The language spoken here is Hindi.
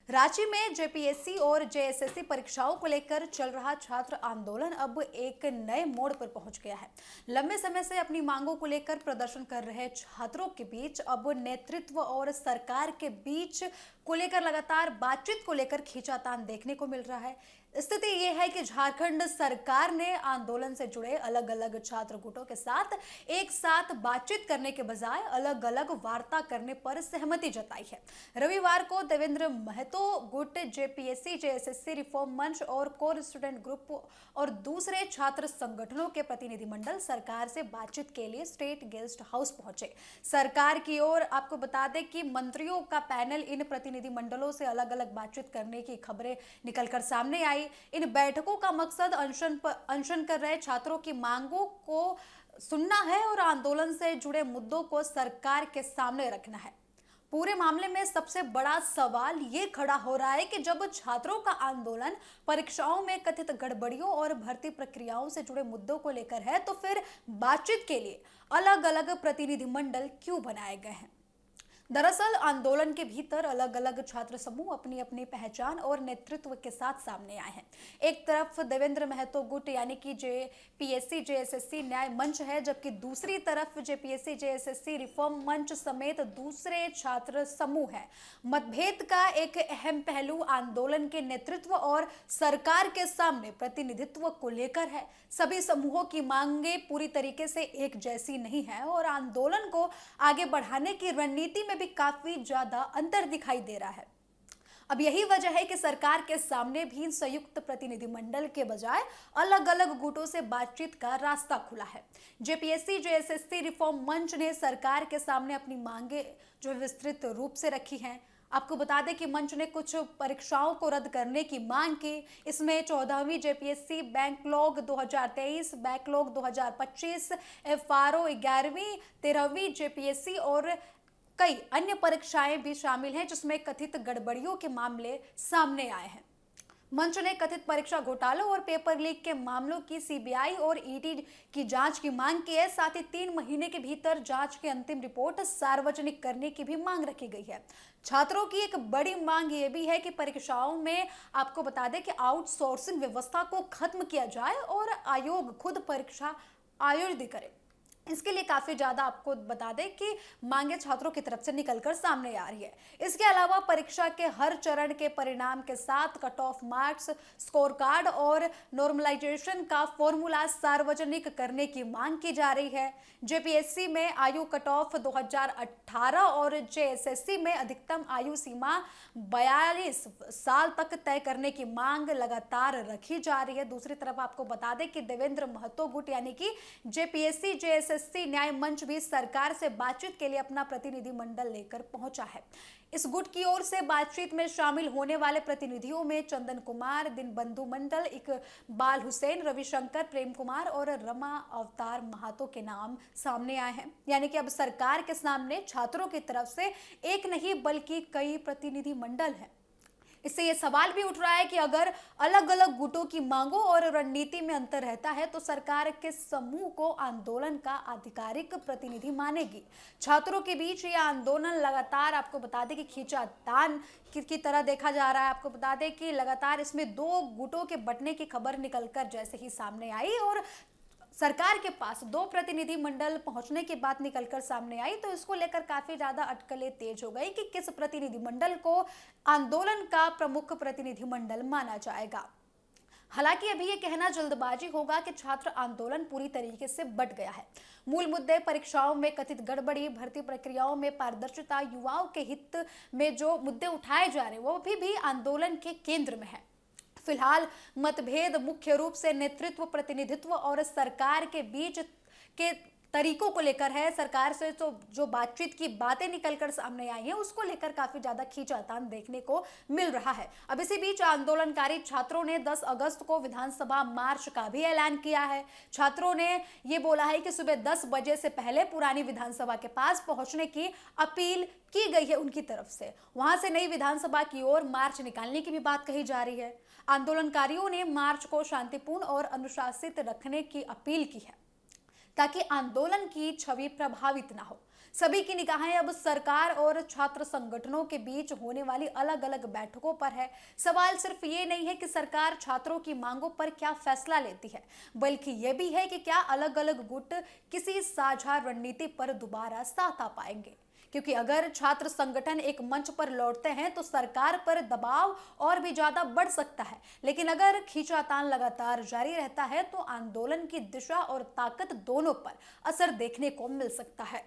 रांची में जेपीएससी और जेएसएससी परीक्षाओं को लेकर चल रहा छात्र आंदोलन अब एक नए मोड़ पर पहुंच गया है। लंबे समय से अपनी मांगों को लेकर प्रदर्शन कर रहे छात्रों के बीच अब नेतृत्व और सरकार के बीच को लेकर लगातार बातचीत को लेकर खींचातान देखने को मिल रहा है। स्थिति ये है कि झारखंड सरकार ने आंदोलन से जुड़े अलग अलग छात्र गुटों के साथ एक साथ बातचीत करने के बजाय अलग अलग वार्ता करने पर सहमति जताई है। रविवार को देवेंद्र महतो गुट, जेपीएससी जेएसएससी रिफॉर्म मंच और कोर स्टूडेंट ग्रुप और दूसरे छात्र संगठनों के प्रतिनिधिमंडल सरकार से बातचीत के लिए स्टेट गेस्ट हाउस पहुंचे। सरकार की ओर आपको बता दें कि मंत्रियों का पैनल इन प्रतिनिधिमंडलों से अलग अलग बातचीत करने की खबरें निकलकर सामने आई। इन बैठकों का मकसद अनशन कर रहे छात्रों की मांगों को सुनना है और आंदोलन से जुड़े मुद्दों को सरकार के सामने रखना है। पूरे मामले में सबसे बड़ा सवाल ये खड़ा हो रहा है कि जब छात्रों का आंदोलन परीक्षाओं में कथित गड़बड़ियों और भर्ती प्रक्रियाओं से जुड़े मुद्दों को लेकर है, तो फिर बातचीत के लिए अलग अलग प्रतिनिधिमंडल क्यों बनाए गए हैं? दरअसल आंदोलन के भीतर अलग अलग छात्र समूह अपनी अपनी पहचान और नेतृत्व के साथ सामने आए हैं। एक तरफ देवेंद्र महतो गुट यानी कि जेपीएससी जेएसएससी न्याय मंच है, जबकि दूसरी तरफ जेपीएससी जेएसएससी रिफॉर्म मंच समेत दूसरे छात्र समूह है। मतभेद का एक अहम पहलू आंदोलन के नेतृत्व और सरकार के सामने प्रतिनिधित्व को लेकर है। सभी समूहों की मांगे पूरी तरीके से एक जैसी नहीं है और आंदोलन को आगे बढ़ाने की रणनीति में भी काफी ज्यादा अंतर दिखाई दे रहा है। अब यही वजह है कि सरकार के सामने भी संयुक्त प्रतिनिधिमंडल के बजाय अलग अलग गुटों से बातचीत का रास्ता खुला है। जेपीएससी जेएसएससी रिफॉर्म मंच ने सरकार के सामने अपनी मांगे जो विस्तृत रूप से रखी हैं। आपको बता दें कि मंच ने कुछ परीक्षाओं को रद्द करने की मांग की। इसमें 14वीं जेपीएससी बैकलॉग 2023, बैकलॉग 2025, एफआरओ 11वीं 13वीं जेपीएससी और कई अन्य परीक्षाएं भी शामिल हैं जिसमें कथित गड़बड़ियों के मामले सामने आए हैं। मंच ने कथित परीक्षा घोटालों और पेपर लीक के मामलों की सीबीआई और ईडी की जांच की मांग की है। साथ ही 3 महीने के भीतर जांच की अंतिम रिपोर्ट सार्वजनिक करने की भी मांग रखी गई है। छात्रों की एक बड़ी मांग ये भी है कि परीक्षाओं में आपको बता दें कि आउटसोर्सिंग व्यवस्था को खत्म किया जाए और आयोग खुद परीक्षा आयोजित करे। इसके लिए काफी ज्यादा आपको बता दें कि मांगे छात्रों की तरफ से निकलकर सामने आ रही है। इसके अलावा परीक्षा के हर चरण के परिणाम के साथ cut off marks, score card और नॉर्मलाइजेशन का फॉर्मूला सार्वजनिक करने की मांग की जा रही है। जेपीएससी में आयु कट ऑफ 2018 और जेएसएससी में अधिकतम आयु सीमा 42 साल तक तय करने की मांग लगातार रखी जा रही है। दूसरी तरफ आपको बता दें कि देवेंद्र महतो गुट यानी कि जेपीएससी जेएसएससी न्याय मंच भी सरकार से बातचीत के लिए अपना प्रतिनिधिमंडल लेकर पहुंचा है। इस गुट की ओर से बातचीत में शामिल होने वाले प्रतिनिधियों में चंदन कुमार, दीनबंधु मंडल, इकबाल हुसैन, रविशंकर, प्रेम कुमार और रमा अवतार महातो के नाम सामने आए हैं। यानी कि अब सरकार के सामने छात्रों की तरफ से एक नहीं बल्कि कई प्रतिनिधिमंडल हैं। इससे ये सवाल भी उठ रहा है कि अगर अलग अलग गुटों की मांगों और रणनीति में अंतर रहता है तो सरकार के समूह को आंदोलन का आधिकारिक प्रतिनिधि मानेगी। छात्रों के बीच ये आंदोलन लगातार आपको बता दें कि खींचातान की तरह देखा जा रहा है। आपको बता दें कि लगातार इसमें 2 गुटों के बंटने की खबर निकलकर जैसे ही सामने आई और सरकार के पास 2 प्रतिनिधि मंडल पहुंचने की बात निकलकर सामने आई, तो इसको लेकर काफी ज्यादा अटकलें तेज हो गई कि किस प्रतिनिधि मंडल को आंदोलन का प्रमुख प्रतिनिधि मंडल माना जाएगा। हालांकि अभी ये कहना जल्दबाजी होगा कि छात्र आंदोलन पूरी तरीके से बट गया है। मूल मुद्दे परीक्षाओं में कथित गड़बड़ी, भर्ती प्रक्रियाओं में पारदर्शिता, युवाओं के हित में जो मुद्दे उठाए जा रहे हैं वो भी आंदोलन के केंद्र में है। फिलहाल मतभेद मुख्य रूप से नेतृत्व, प्रतिनिधित्व और सरकार के बीच के तरीकों को लेकर है। सरकार से तो जो बातचीत की बातें निकलकर सामने आई हैं उसको लेकर काफी ज्यादा खींचातान देखने को मिल रहा है। अब इसी बीच आंदोलनकारी छात्रों ने 10 अगस्त को विधानसभा मार्च का भी ऐलान किया है। छात्रों ने ये बोला है कि सुबह 10 बजे से पहले पुरानी विधानसभा के पास पहुंचने की अपील की गई है उनकी तरफ से। वहां से नई विधानसभा की ओर मार्च निकालने की भी बात कही जा रही है। आंदोलनकारियों ने मार्च को शांतिपूर्ण और अनुशासित रखने की अपील की है ताकि आंदोलन की छवि प्रभावित ना हो। सभी की निगाहें अब सरकार और छात्र संगठनों के बीच होने वाली अलग अलग बैठकों पर है। सवाल सिर्फ ये नहीं है कि सरकार छात्रों की मांगों पर क्या फैसला लेती है, बल्कि यह भी है कि क्या अलग अलग गुट किसी साझा रणनीति पर दोबारा साथ आ पाएंगे। क्योंकि अगर छात्र संगठन एक मंच पर लौटते हैं तो सरकार पर दबाव और भी ज्यादा बढ़ सकता है, लेकिन अगर खींचातान लगातार जारी रहता है तो आंदोलन की दिशा और ताकत दोनों पर असर देखने को मिल सकता है।